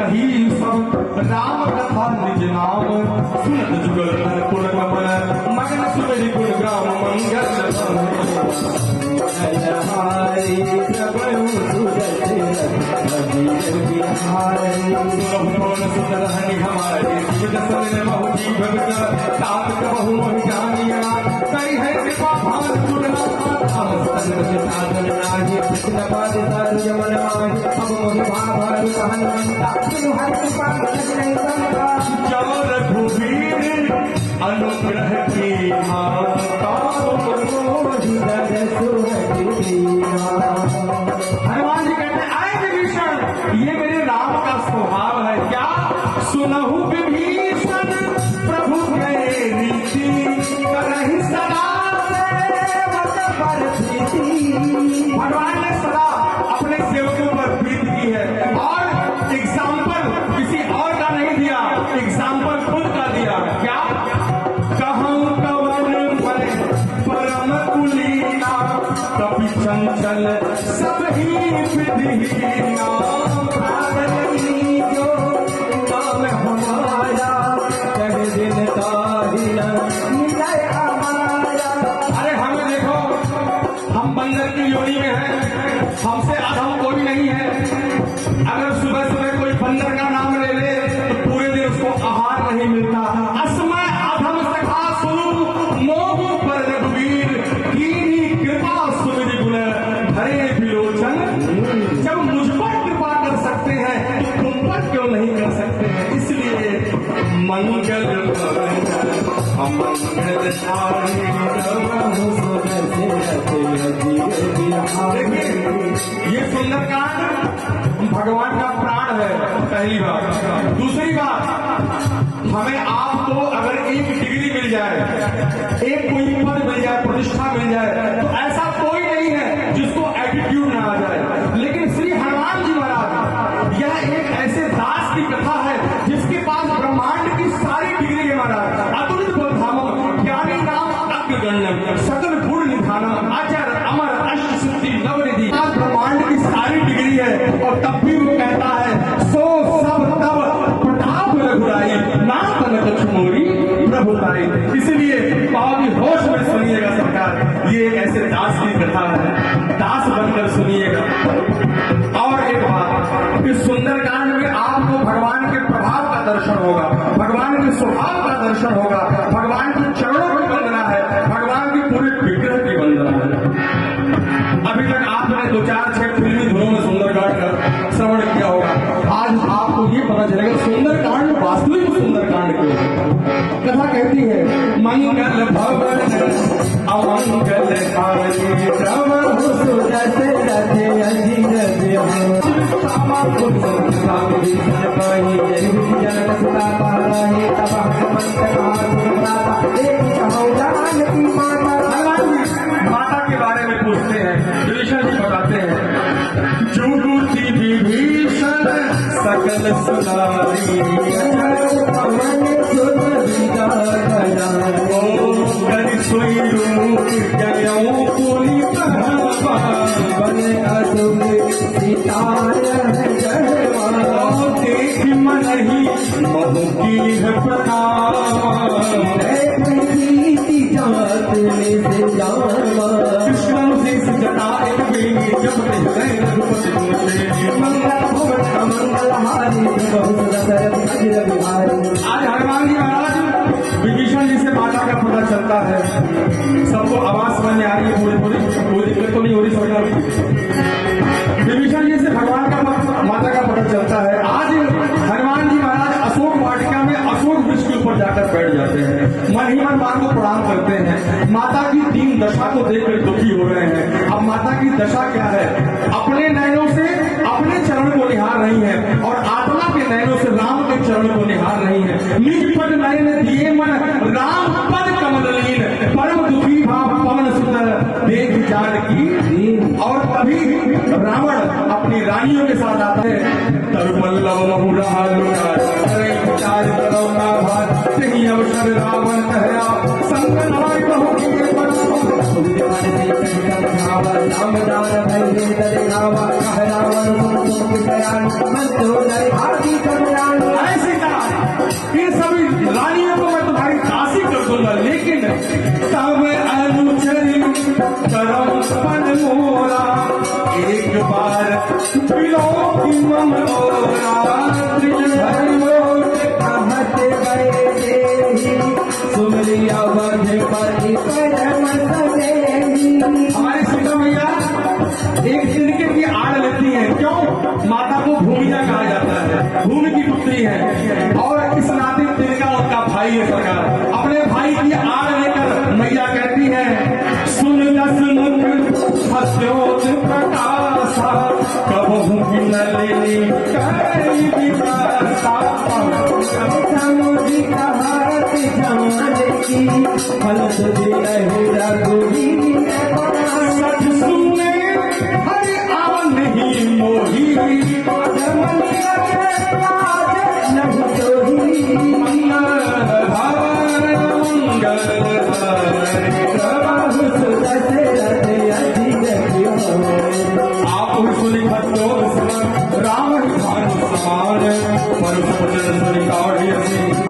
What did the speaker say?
कही सब राम कथा निज नाम सुनत जुगल पुरनमन मगन सुमरि गुण ग्राम मंगल हरि प्रभु सुरभुवन सुंदर हनि हमारे शिव दसन बहु जीव तात बहु जानिया कई है कृपा भान गुणना साधन नाहि कृष्ण पाद सारु जमन माहि अब मोहि भाभारु हनुमंता सुनु हर कृपा नहीं संता जब रघुवीर अनुग्रह की माता हनुमान जी कहते हैं आए विभीषण ये मेरे राम का स्वभाव है क्या सुनहु विभीषण प्रभु के रीति करहि सदा भगवान ने सदा अपने सेवकों पर प्रीत की है और एग्जाम्पल किसी और का नहीं दिया, एग्जाम्पल खुद का दिया। क्या कहूं कवन भले परम कुलीना कपि चंचल सब ही विधिहीना जो नाम हमारा कह दिन ताहिर मिलय हमारा। अरे हमें देखो हम बंदर की योनि में हैं, हमसे अधम कोई नहीं है। अगर सुबह सुबह कोई बंदर का नाम ले ले तो पूरे दिन उसको आहार नहीं मिलता। असमय अधम सखा सुनु मोह पर रघुवीर कीनी कृपा सुमिरि गुण धरे विलोचन। जब मुझ पर कृपा कर सकते हैं तो तुम पर क्यों नहीं कर सकते हैं? इसलिए मंगल देखिए ये सुंदरकांड भगवान का प्राण है, पहली बात। दूसरी बात, हमें आपको अगर एक डिग्री मिल जाए, एक कोई पद मिल जाए, प्रतिष्ठा मिल जाए, तो ऐसा कोई नहीं है जिसको एटीट्यूड ना आ जाए। लेकिन श्री हनुमान जी महाराज यह एक ऐसे दास की कथा है जिसके पास ब्रह्मांड की सारी डिग्री है महाराज। अतुलित बलधामम ज्ञानी नाम अग्रगण्यम सकल गुण निधानम आचार्य अमर अष्ट सिद्धि नवनिधि। ब्रह्मांड की सारी डिग्री है और तब भी वो कहता है सो सब तब प्रताप रघुराई ना तन कछुमोरी प्रभुताई। इसलिए बहुत ही होश में सुनिएगा सरकार, ये एक ऐसे दास की कथा है, दास बनकर सुनिएगा। और एक बात कि सुंदरकांड में आपको भगवान के प्रभाव का दर्शन होगा, भगवान के स्वभाव का दर्शन होगा, भगवान के चरणों की वंदना है, भगवान की पूरे विग्रह की वंदना है। अभी तक आपने 2-4-6 फिल्मी धुनों में सुंदरकांड का श्रवण किया होगा। आज आपको ये पता चलेगा सुंदरकांड वास्तविक सुंदरकांड क्यों है। कथा कहती है मंगल भवन अमंगल माता के बारे में पूछते हैं, विभीषण जी बताते हैं जुगुति विभीषण सकल सुनारी करि सोई रूप जयऊ पुनि बने असुर देख मन ही महु की है कृष्ण शेष जटाए जब हृदय रघुपति आज हनुमान जी महाराज विभीषण जी से माता का पता चलता है। सबको आवाज समझ में आ रही है, पूरी दिक्कत तो नहीं हो रही सरकार। विभीषण जी से भगवान का माता का पता चलता है। आज हनुमान जी महाराज अशोक वाटिका में अशोक वृक्ष के ऊपर जाकर बैठ जाते हैं, मन ही मन मां को प्रणाम करते हैं। माता की दीन दशा को देखकर दुखी हो रहे हैं। अब माता की दशा क्या है? अपने नयनों से अपने चरण को निहार रही है और आत्मा के नयनों से राम के चरण को निहार रही है। निज पद नयन दिए मन राम पद कमललीन परम दुखी भाव पवन सुंदर देख जानकी। और तभी रावण अपनी रानियों के साथ आता है। तरुपल्लव बहुरहा अवसर रावण कहया संकट बहु राम ये सभी रानियों को मैं तुम्हारी दासी कर दूंगा, लेकिन तब अनुचरी करम पन मोरा, एक बार पिलो की ममोरा, कहत गए देही सुमरी अवध पति परम सदेही। हमारी सीता मैया एक तिनके की आड़ लेती है। क्यों? माता को भूमिजा कहा जाता है, भूमि की पुत्री है, और इस नाते तिनका उनका भाई है। सरकार अपने भाई की आड़ लेकर मैया कहती है, सुन दस मुख हस्योत प्रकाशा, कबहू न लेनी कई विकासा। समुद्री कहावत जमान की फल तुझे रघुवीर सच सुने हरि आ नहीं मोही, नहीं जोही मंगल दशरथ अधिक आप सुनि भक्तों राम भानु समान, पर